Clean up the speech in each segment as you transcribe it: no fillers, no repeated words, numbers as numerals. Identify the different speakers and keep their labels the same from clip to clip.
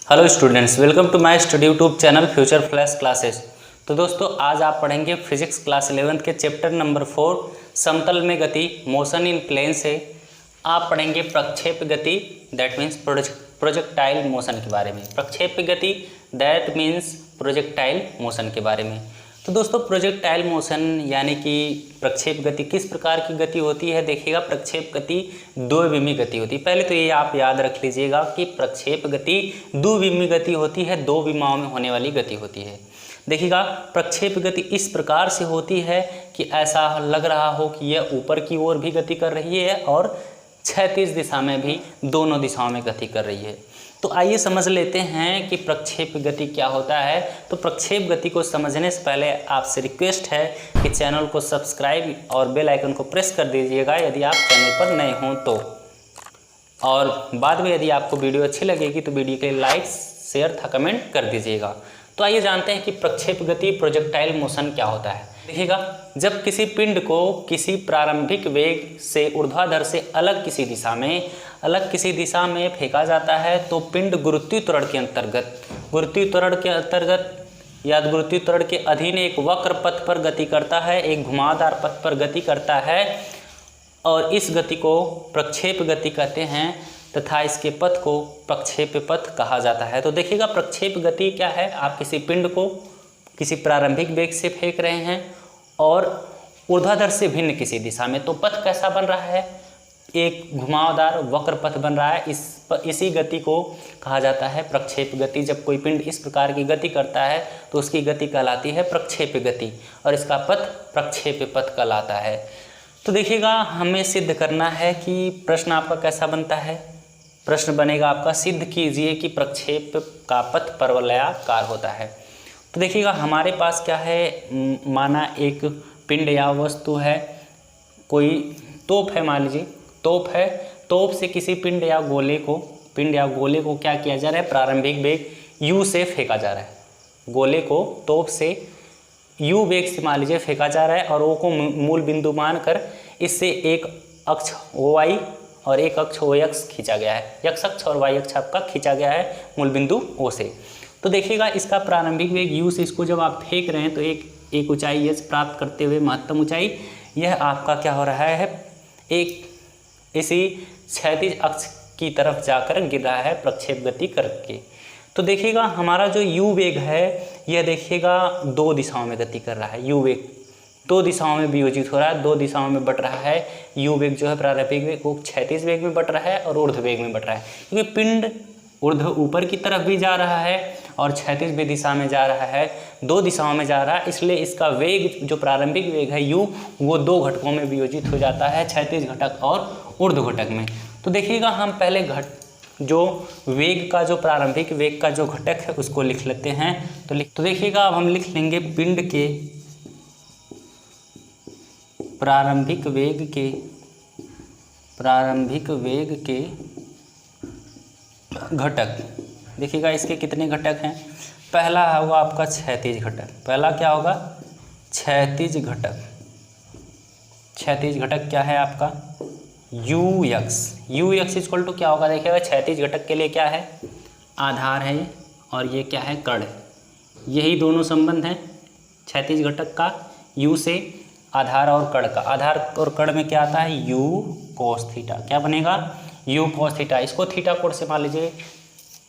Speaker 1: Hello students, welcome to my study YouTube channel Future Flash Classes. तो दोस्तों आज आप पढ़ेंगे फिजिक्स क्लास 11 के चैप्टर नंबर 4 समतल में गति मोशन इन प्लेन से। आप पढ़ेंगे प्रक्षेप गति दैट मीन्स प्रोजेक्टाइल मोशन के बारे में। प्रक्षेप गति दैट मीन्स प्रोजेक्टाइल मोशन के बारे में। तो दोस्तों प्रोजेक्टाइल मोशन यानी कि प्रक्षेप गति किस प्रकार की गति होती है, देखिएगा प्रक्षेप गति द्विविमीय गति होती है। पहले तो ये आप याद रख लीजिएगा कि प्रक्षेप गति द्विविमीय गति होती है, दो विमाओं में होने वाली गति होती है। देखिएगा प्रक्षेप गति इस प्रकार से होती है कि ऐसा लग रहा हो कि यह ऊपर की ओर भी गति कर रही है और क्षैतिज दिशा में भी, दोनों दिशाओं में गति कर रही है। तो आइए समझ लेते हैं कि प्रक्षेप गति क्या होता है। तो प्रक्षेप गति को समझने से पहले आपसे रिक्वेस्ट है कि चैनल को सब्सक्राइब और बेल आइकन को प्रेस कर दीजिएगा यदि आप चैनल पर नए हों तो। और बाद में यदि आपको वीडियो अच्छी लगेगी तो वीडियो के लाइक शेयर तथा कमेंट कर दीजिएगा। तो आइए जानते हैं कि प्रक्षेप गति प्रोजेक्टाइल मोशन क्या होता है। देखिएगा जब किसी पिंड को किसी प्रारंभिक वेग से ऊर्ध्वाधर से अलग किसी दिशा में फेंका जाता है तो पिंड गुरुत्वाकर्षण या गुरुत्वाकर्षण के अधीन एक वक्र पथ पर गति करता है, एक घुमावदार पथ पर गति करता है और इस गति को प्रक्षेप गति कहते हैं तथा इसके पथ को प्रक्षेप पथ कहा जाता है। तो देखिएगा प्रक्षेप गति क्या है, आप किसी पिंड को किसी प्रारंभिक वेग से फेंक रहे हैं और ऊर्ध्वाधर से भिन्न किसी दिशा में, तो पथ कैसा बन रहा है, एक घुमावदार वक्र पथ बन रहा है। इसी गति को कहा जाता है प्रक्षेप गति। जब कोई पिंड इस प्रकार की गति करता है तो उसकी गति कहलाती है प्रक्षेप गति और इसका पथ प्रक्षेप पथ कहलाता है। तो देखिएगा हमें सिद्ध करना है कि प्रश्न आपका कैसा बनता है। प्रश्न बनेगा आपका, सिद्ध कीजिए कि प्रक्षेप का पथ परवलयाकार होता है। तो देखिएगा हमारे पास क्या है, माना एक पिंड या वस्तु है, कोई तोप है, मान लीजिए तोप है। तोप से किसी पिंड या गोले को क्या किया जा रहा है, प्रारंभिक वेग u से फेंका जा रहा है। गोले को तोप से u वेग से मान लीजिए फेंका जा रहा है और o को मूल बिंदु मानकर इससे एक अक्ष OY और एक अक्ष OX खींचा गया है। x अक्ष और y अक्ष आपका खींचा गया है मूल बिंदु O से। तो देखिएगा इसका प्रारंभिक वेग u से इसको जब आप फेंक रहे हैं तो एक ऊंचाई h प्राप्त करते हुए महत्तम ऊंचाई, यह आपका क्या हो रहा है, एक इसी क्षैतिज अक्ष की तरफ जाकर गिर रहा है प्रक्षेप गति करके। तो देखिएगा हमारा जो u वेग है यह देखिएगा दो दिशाओं में गति कर रहा है। u वेग दो दिशाओं में वियोजित हो रहा है, दो दिशाओं में बट रहा है। u वेग जो है प्रारंभिक वेग वो क्षैतिज वेग में बट रहा है और ऊर्ध्व वेग में बट रहा है, क्योंकि पिंड ऊर्ध्व ऊपर की तरफ भी जा रहा है और क्षैतिज भी दिशा में जा रहा है, दो दिशाओं में जा रहा है। इसलिए इसका वेग जो प्रारंभिक वेग है u, वो दो घटकों में वियोजित हो जाता है, क्षैतिज घटक और ऊर्ध्व घटक में। तो देखिएगा हम पहले जो वेग का जो प्रारंभिक वेग का जो घटक है उसको लिख लेते हैं। तो देखिएगा अब हम लिख लेंगे पिंड के प्रारंभिक वेग के घटक। देखिएगा इसके कितने घटक हैं, पहला होगा आपका क्षैतिज घटक। पहला क्या होगा, क्षैतिज घटक। क्षैतिज घटक क्या है आपका, ux इक्वल टू क्या होगा, देखिएगा क्षैतिज घटक के लिए क्या है, आधार है और ये क्या है, कर्ण। यही दोनों संबंध हैं क्षैतिज घटक का, u से आधार और कर्ण का। आधार और कर्ण में क्या आता है, u cos थीटा। क्या बनेगा, u cos थीटा। इसको थीटा कोण से मान लीजिए,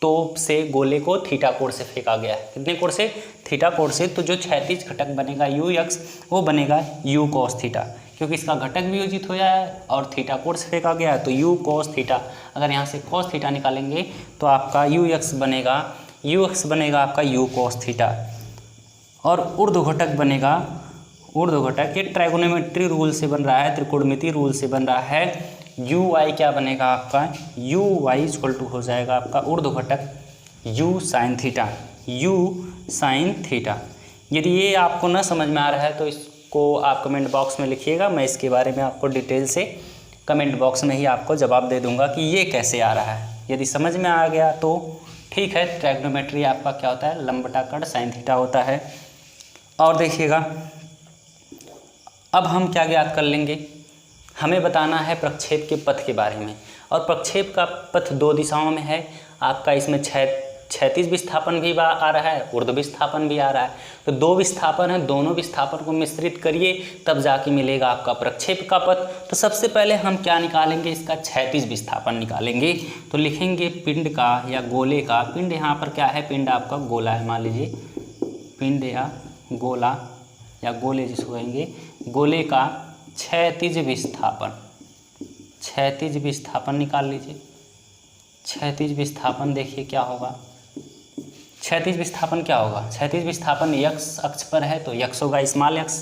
Speaker 1: तोप से गोले को थीटा कोण से फेंका गया है। कितने कोण से, थीटा कोण से। तो जो क्षैतिज घटक बनेगा ux वो बनेगा u cos थीटा, क्योंकि इसका घटक वियोजित हो गया है और थीटा कोण से फेंका गया है तो u cos थीटा। अगर यहाँ से cos थीटा निकालेंगे तो आपका ux बनेगा आपका u cos थीटा। और ऊर्ध्व घटक बनेगा, ऊर्ध्व घटक ये ट्राइगोनोमेट्री रूल से बन रहा है, त्रिकोणमिति रूल से बन रहा है। uy क्या बनेगा आपका, uy इक्वल टू हो जाएगा आपका ऊर्ध्व घटक u sin थीटा। यदि ये आपको न समझ में आ रहा है तो इसको आप कमेंट बॉक्स में लिखिएगा, मैं इसके बारे में आपको डिटेल से कमेंट बॉक्स में ही आपको जवाब दे दूंगा कि ये कैसे आ रहा है। यदि समझ में आ गया तो ठीक है। ट्राइगोनोमेट्री आपका क्या होता है, लंब बटा कर्ण sin थीटा होता है। और देखिएगा अब हम क्या ज्ञात कर लेंगे, हमें बताना है प्रक्षेप के पथ के बारे में। और प्रक्षेप का पथ दो दिशाओं में है आपका, इसमें क्षैतिज विस्थापन भी आ रहा है, ऊर्ध्व विस्थापन भी आ रहा है। तो दो विस्थापन है, दोनों विस्थापन को मिश्रित करिए तब जाके मिलेगा आपका प्रक्षेप का पथ। तो सबसे पहले हम क्या निकालेंगे, इसका क्षैतिज विस्थापन निकालेंगे। तो लिखेंगे पिंड का या गोले का, पिंड यहाँ पर क्या है, पिंड आपका गोला है, मान लीजिए पिंड या गोला या गोले जिसको कहेंगे, गोले का क्षैतिज विस्थापन, क्षैतिज विस्थापन निकाल लीजिए। क्षैतिज विस्थापन देखिए क्या होगा, क्षैतिज विस्थापन क्या होगा, क्षैतिज विस्थापन यक्स अक्ष पर है तो यक्स होगा, स्मॉल यक्स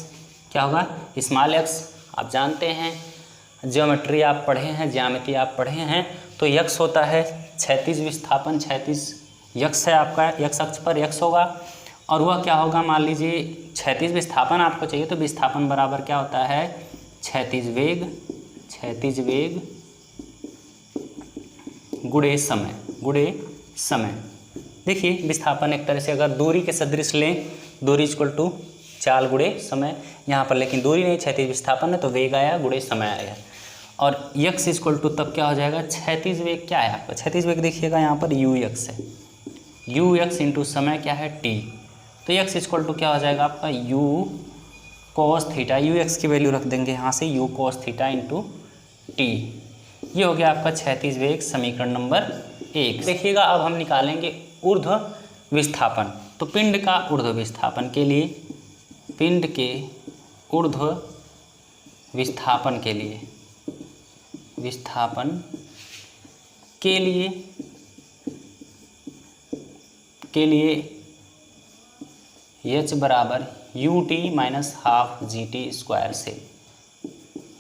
Speaker 1: क्या होगा, स्मॉल यक्स। आप जानते हैं ज्योमेट्री आप पढ़े हैं, ज्यामिति आप पढ़े हैं, तो यक्स होता है क्षैतिज विस्थापन, क्षैतिज यक्स है आपका, यक्स अक्ष पर यक्स होगा। और वह क्या होगा, मान लीजिए क्षैतिज विस्थापन आपको चाहिए तो विस्थापन बराबर क्या होता है, क्षैतिज वेग, क्षैतिज वेग गुणे समय, गुणे समय। देखिए विस्थापन एक तरह से अगर दूरी के सदृश लें, दूरी इक्वल टू चाल गुणे समय, यहाँ पर लेकिन दूरी नहीं, क्षैतिज विस्थापन है तो वेग आया गुणे समय आया। और यक्स इक्वल टू तब क्या हो जाएगा, क्षैतिज वेग क्या है आपका, क्षैतिज वेग देखिएगा यहाँ पर यू यक्स है, यू यक्स इंटू समय क्या है टी। तो यक्स इक्वल टू क्या हो जाएगा आपका you cos theta, you x की वैल्यू रख देंगे यहाँ से, you cos theta into T. ये हो गया आपका क्षैतिज वेग समीकरण नंबर 1। देखिएगा अब हम निकालेंगे ऊर्ध्व विस्थापन। तो पिंड का ऊर्ध्व विस्थापन के लिए, पिंड के ऊर्ध्व विस्थापन के लिए, विस्थापन के लिए एच बराबर U T minus half G T square से,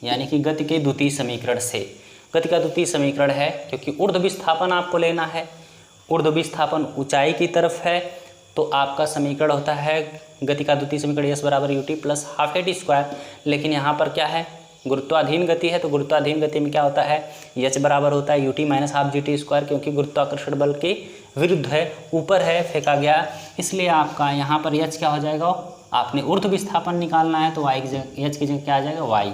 Speaker 1: यानी कि गति के द्वितीय समीकरण से। गति का द्वितीय समीकरण है क्योंकि ऊर्ध्व विस्थापन आपको लेना है, ऊर्ध्व विस्थापन ऊंचाई की तरफ है, तो आपका समीकरण होता है गति का द्वितीय समीकरण एस बराबर U T plus half A T square. लेकिन यहाँ पर क्या है, गुरुत्वाधीन गति है, तो गुरुत्वाधीन गति में क्या होता है, एच बराबर होता है U T minus half G T square, क्योंकि गुरुत्वाकर्षण बल के विरुद्ध है, ऊपर है, फेंका गया, इसलिए आपका यहाँ पर एच क्या हो जाएगा, आपने ऊर्ध्व विस्थापन निकालना है तो वाई की जगह, एच की जगह क्या आ जाएगा, वाई,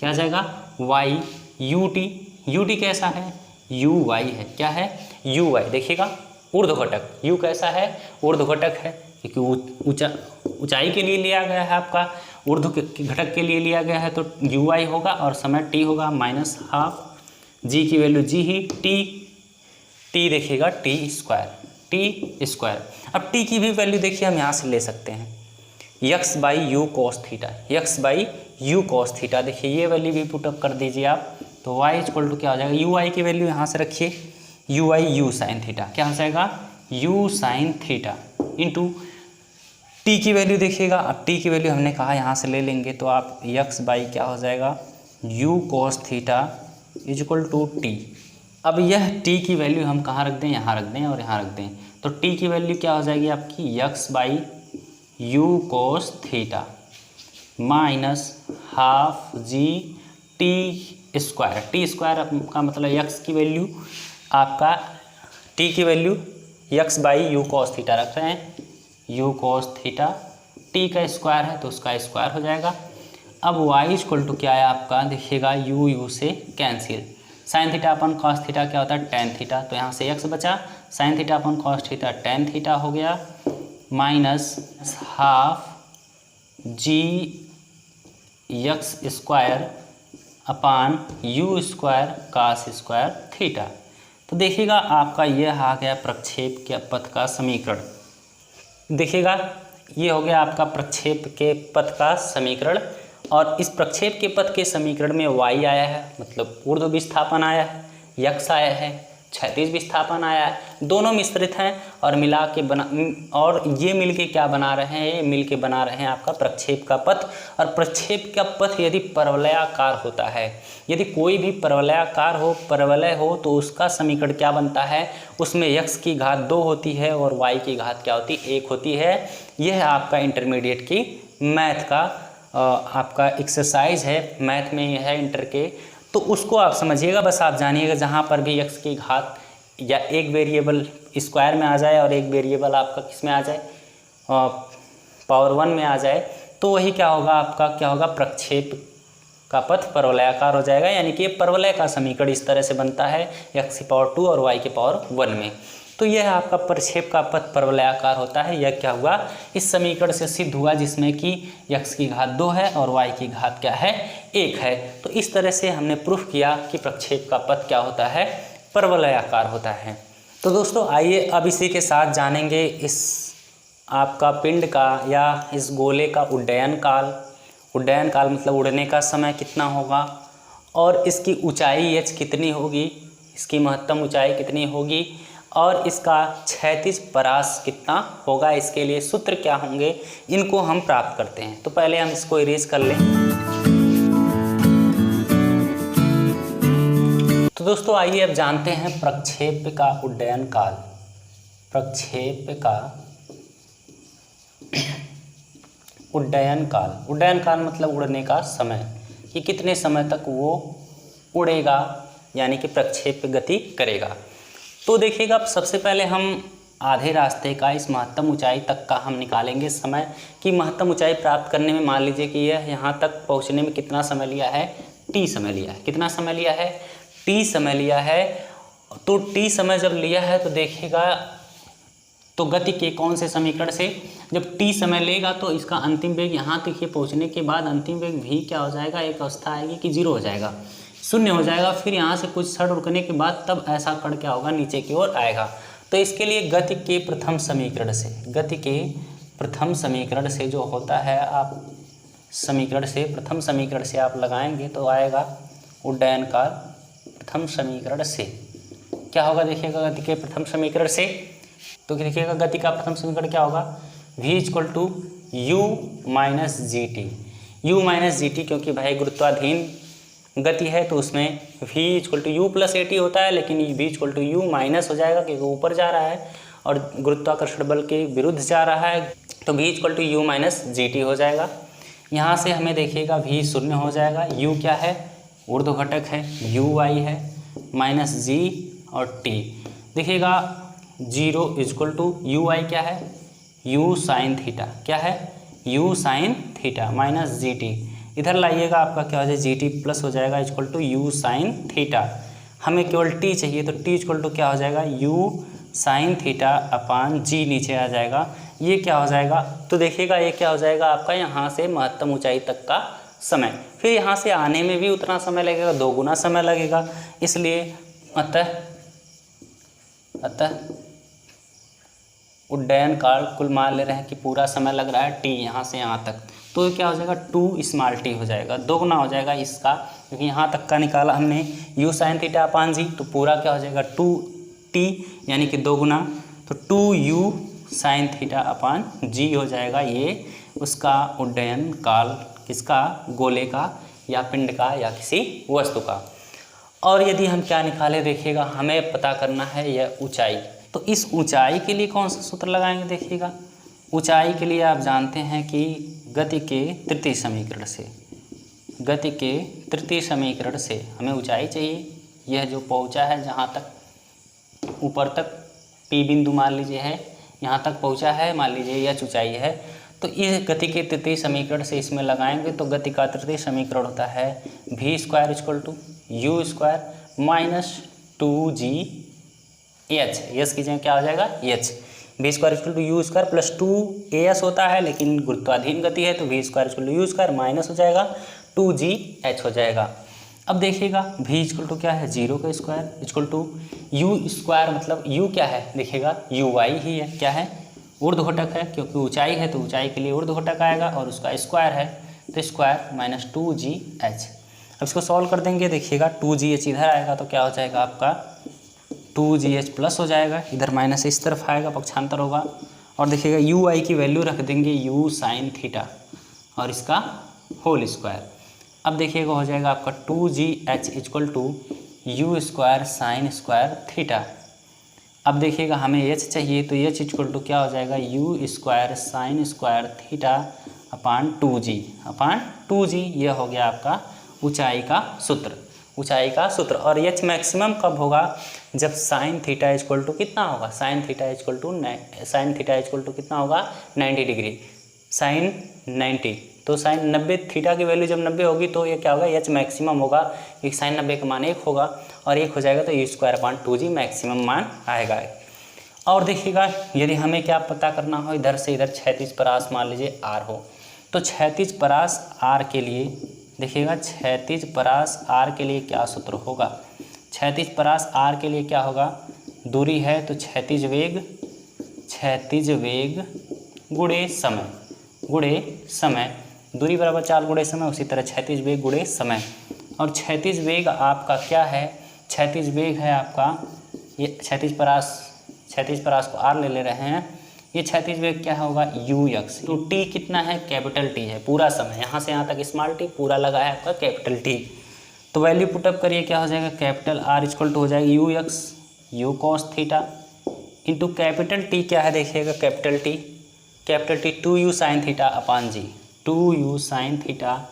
Speaker 1: क्या आ जाएगा, why U T. U T कैसा है, यू वाई है, क्या है, यू वाई। देखिएगा ऊर्ध्व घटक, यू कैसा है, ऊर्ध्व घटक है, क्योंकि ऊंचाई के लिए लिया गया है, आपका ऊर्ध्व घटक के लिए लिया गया है, तो यू वाई होगा और समय टी होगा माइनस हाफ, जी की वैल्यू जी ही, टी देखिएगा टी स्क्वायर। अब टी की भी वैल्यू देखिए हम यहाँ से ले सकते हैं, x by you cos theta, x by you cos theta. देखिए ये वैल्यू भी पुटअप कर दीजिए आप, तो y इक्वल टू क्या हो जाएगा, यू आई की वैल्यू यहाँ से रखिए, you I you sine theta, क्या हो जाएगा, you sign theta into T की वैल्यू देखिएगा। अब टी की वैल्यू हमने कहा यहाँ से ले लेंगे, तो आप यक्स बाई क्या हो जाएगा, u cos theta is equal to t. अब यह टी की वैल्यू हम कहाँ रख दें, यहाँ रख दें और यहाँ रख दें, तो टी की वैल्यू क्या हो जाएगी आपकी, x by you cos theta minus half G T square. T square का मतलब यक्स की वैल्यू, आपका टी की value x by you cos theta रख रहे हैं, यू कॉस थीटा, टी का स्क्वायर है तो उसका स्क्वायर हो जाएगा। अब वाई इक्वल टू क्या है आपका, देखिएगा यू से cancel, sign theta upon cos theta क्या होता है, टेन थीटा, तो यहाँ से एक्स बचा, sine theta upon cos theta tan theta हो गया, minus half g x square upon u square cos square theta. तो देखिएगा आपका यह आ गया प्रक्षेप के पथ का समीकरण। देखिएगा ये हो गया आपका प्रक्षेप के पथ का समीकरण, और इस प्रक्षेप के पथ के समीकरण में y आया है, मतलब ऊर्ध्व विस्थापन आया है, यक्स आया है, क्षैतिज विस्थापन आया है, दोनों मिश्रित हैं और मिला के और ये मिलके क्या बना रहे हैं, ये मिलके बना रहे हैं आपका प्रक्षेप का पथ। और प्रक्षेप का पथ यदि परवलयाकार होता है, यदि कोई भी परवलयाकार हो, परवलय हो, तो उसका समीकरण क्या बनता है, उसमें x की घात 2 होती है और y की घात क्या होती है, 1 होती है। यह आपका इंटरमीडिएट की मैथ का आपका एक्सरसाइज है, मैथ में यह है इंटर के, तो उसको आप समझिएगा, बस आप जानिएगा जहाँ पर भी x की घात या एक वेरिएबल स्क्वायर में आ जाए और एक वेरिएबल आपका किस में आ जाए, पावर 1 में आ जाए, तो वही क्या होगा आपका, क्या होगा, प्रक्षेप का पथ परवलयाकार हो जाएगा। यानी कि ये परवलय का समीकरण इस तरह से बनता है, x की पावर 2 और y की पावर 1 में। तो यह आपका प्रक्षेप का पथ परवलयाकार होता है। यह क्या हुआ, इस समीकरण से सिद्ध हुआ, जिसमें कि x की घात 2 है और y की घात क्या है, 1 है। तो इस तरह से हमने प्रूफ किया कि प्रक्षेप का पथ क्या होता है, परवलयाकार होता है। तो दोस्तों आइए अब इसी के साथ जानेंगे इस आपका पिंड का या इस गोले का उड्डयन काल। उड्डयन काल मतलब उड़ने का समय कितना होगा, और इसकी ऊंचाई h कितनी होगी, इसकी महत्तम ऊंचाई कितनी होगी, और इसका क्षैतिज परास कितना होगा, इसके लिए सूत्र क्या होंगे, इनको हम प्राप्त करते हैं। तो पहले हम इसको इरेज कर लें। तो दोस्तों आइए अब जानते हैं प्रक्षेप का उड्डयन काल। प्रक्षेप का उड्डयन काल, उड्डयन काल मतलब उड़ने का समय, कि कितने समय तक वो उड़ेगा, यानी कि प्रक्षेप गति करेगा। तो देखिएगा, सबसे पहले हम आधे रास्ते का इस महत्तम ऊंचाई तक का हम निकालेंगे समय, कि महत्तम ऊंचाई प्राप्त करने में मान लीजिए कि यह यहाँ तक पहुँचने में कितना समय लिया है, t समय लिया है। कितना समय लिया है, t समय लिया है। तो t समय जब लिया है तो देखिएगा, तो गति के कौन से समीकरण से, जब t समय लेगा तो इसका अंतिम वेग यहाँ तक ये पहुँचने के बाद अंतिम वेग v क्या हो जाएगा, एक अवस्था आएगी कि 0 हो जाएगा, शून्य हो जाएगा। फिर यहाँ से कुछ क्षण रुकने के बाद तब ऐसा कण क्या होगा, नीचे की ओर आएगा। तो इसके लिए गति के प्रथम समीकरण से, गति के प्रथम समीकरण से जो होता है, आप समीकरण से प्रथम समीकरण से आप लगाएंगे तो आएगा उड्डयन काल प्रथम समीकरण से। क्या होगा देखिएगा, गति के प्रथम समीकरण से, तो देखिएगा गति का प्रथम समीकरण क्या होगा, v equal to u minus g t. U minus g t, क्योंकि भाई गुरुत्वाधीन गति है तो उसमें v equal to u plus a t होता है, लेकिन v equal to u minus हो जाएगा क्योंकि ऊपर जा रहा है और गुरुत्वाकर्षण बल के विरुद्ध जा रहा है, तो v equal to u minus g t हो जाएगा। यहाँ से हमें देखिएगा v शून्य हो जाएगा, u क्या है, ऊर्ध्व घटक है, u y है, माइनस g और t। देखिएगा 0 इक्वल टू यू आई क्या है, u साइन थीटा, क्या है, u sine theta minus g T. इधर लाइएगा, आपका क्या हो जाए, जी टी प्लस हो जाएगा equal to u sine theta. हमें केवल t चाहिए, तो t इक्वल टू क्या हो जाएगा, u साइन थीटा अपान जी नीचे आ जाएगा। ये क्या हो जाएगा, तो देखिएगा ये क्या हो जाएगा आपका, यहाँ से महत्तम ऊंचाई तक का समय। फिर यहाँ से आने में भी उतना समय लगेगा, 2 गुना समय लगेगा। इसलिए अतः उड्डयन काल कुल मान ले रहे हैं कि पूरा समय लग रहा है t यहाँ से यहाँ तक, तो क्या हो जाएगा 2 स्मॉल t हो जाएगा, 2 गुना हो जाएगा इसका, क्योंकि यहाँ तक का निकाला हमने u साइन थीटा अपान जी, तो पूरा क्या हो जाएगा 2t यानी कि 2 गुना, तो 2u साइन थीटा अपान जी हो जाएगा। ये उसका उड्डयन काल किसका, गोले का या पिंड का या किसी वस्तु का। और यदि हम क्या निकाले, देखिएगा हमें पता करना है यह ऊंचाई। तो इस ऊंचाई के लिए कौन सा सूत्र लगाएंगे, देखिएगा ऊंचाई के लिए आप जानते हैं कि गति के तृतीय समीकरण से, गति के तृतीय समीकरण से हमें ऊंचाई चाहिए। यह जो पहुंचा है जहाँ तक ऊपर तक P बिंदु मान लीजिए है, यहाँ तक पहुंचा है, मान लीजिए यह ऊंचाई है, तो इस गति के तृतीय समीकरण से इसमें लगाएंगे तो गति का तृतीय समीकरण होता है v square equal to u square minus 2g h, s की जगह क्या हो जाएगा h, v square equal to u square plus 2as होता है, लेकिन गुरुत्वाधीन गति है तो v square equal to u square minus हो जाएगा 2gh हो जाएगा। अब देखिएगा v इक्वल टू क्या है, 0 का square equal to u square, मतलब u क्या है, देखिएगा यू वाई ही है, क्या है, ऊर्ध्व घटक है, क्योंकि ऊंचाई है तो ऊंचाई के लिए ऊर्ध्व घटक आएगा और उसका स्क्वायर है तो स्क्वायर माइनस 2gh। अब इसको सॉल्व कर देंगे, देखिएगा 2gh इधर आएगा तो क्या हो जाएगा आपका 2gh प्लस हो जाएगा, इधर माइनस इस तरफ आएगा, पक्षांतर होगा, और देखिएगा यू आई की वैल्यू रख देंगे u साइन थीटा और इसका होल स्क्वायर। अब देखिएगा हो जाएगा आपका 2gh equal to u square sine square theta. अब देखिएगा हमें h चाहिए, तो h इक्वल टू क्या हो जाएगा, u square sine square theta upon 2g। यह हो गया आपका ऊंचाई का सूत्र, ऊंचाई का सूत्र। और h मैक्सिमम कब होगा, जब साइन थीटा इक्वल टू कितना होगा, साइन थीटा इक्वल टू कितना होगा 90 डिग्री, साइन 90, तो साइन 90, थीटा की वैल्यू जब 90 होगी तो ये क्या होगा, h मैक्सिमम होगा, क्योंकि साइन 90 का मान 1 होगा और 1 हो जाएगा तो you square upon 2g maximum मान आएगा। और देखिएगा यदि हमें क्या पता करना हो, इधर से इधर क्षैतिज परास मान लीजिए आर हो, तो क्षैतिज परास आर के लिए देखिएगा क्षैतिज परास आर के लिए क्या सूत्र होगा। क्षैतिज परास आर के लिए क्या होगा, दूरी है तो क्षैतिज वेग गुणे समय, दूरी बराबर 4 गुणे समय, उसी तरह क्षैतिज वेग गुणे समय। और क्षैतिज वेग आपका क्या है, क्षैतिज वेग है आपका, ये क्षैतिज परास को आर ले रहे हैं, ये क्षैतिज वेग क्या होगा ux। तो t कितना है, कैपिटल T है, पूरा समय यहाँ से यहाँ तक स्मॉल t, पूरा लगा है आपका कैपिटल T। तो वैल्यू पुटअप करिए, क्या हो जाएगा, कैपिटल R इक्वल टू हो जाएगा ux u cos theta into capital T क्या है देखिएगा, capital T 2u sine theta upon g, 2u sine theta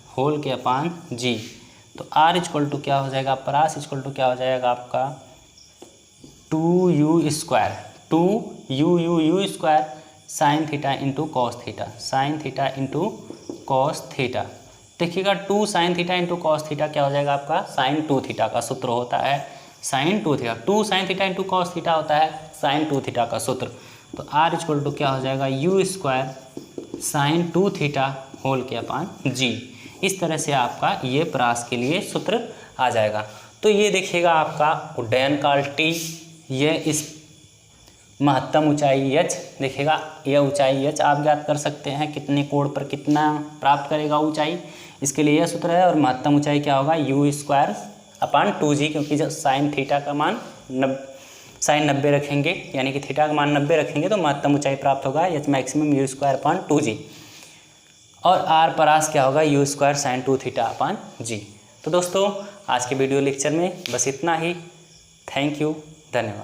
Speaker 1: whole के अपान जी। तो R इक्वल टू क्या हो जाएगा, परास इक्वल टू क्या हो जाएगा आपका 2u square sine theta into cos theta, sign theta into cos theta. देखिएगा 2 sine theta into cos theta क्या हो जाएगा आपका, साइन 2 थीटा का सूत्र होता है, sine 2 theta, 2 sine theta into cos theta होता है साइन 2 थीटा का सूत्र। तो R इक्वल टू क्या हो जाएगा, u square sine 2 theta whole के अपान जी। इस तरह से आपका ये परास के लिए सूत्र आ जाएगा। तो ये देखिएगा आपका उड्डयन काल T, ये इस महत्तम ऊंचाई h, देखिएगा यह ऊंचाई h आप ज्ञात कर सकते हैं, कितने कोण पर कितना प्राप्त करेगा ऊंचाई, इसके लिए यह सूत्र है। और महत्तम ऊंचाई क्या होगा, u स्क्वायर अपान 2g, क्योंकि जब साइन थीटा का मान साइन 90 रखेंगे, यानी कि थीटा का मान 90 रखेंगे तो महत्तम ऊंचाई प्राप्त होगा h maximum u square upon 2g। और r परास क्या होगा, u square sine 2 theta upon g। तो दोस्तों आज के वीडियो लेक्चर में बस इतना ही। थैंक यू, धन्यवाद।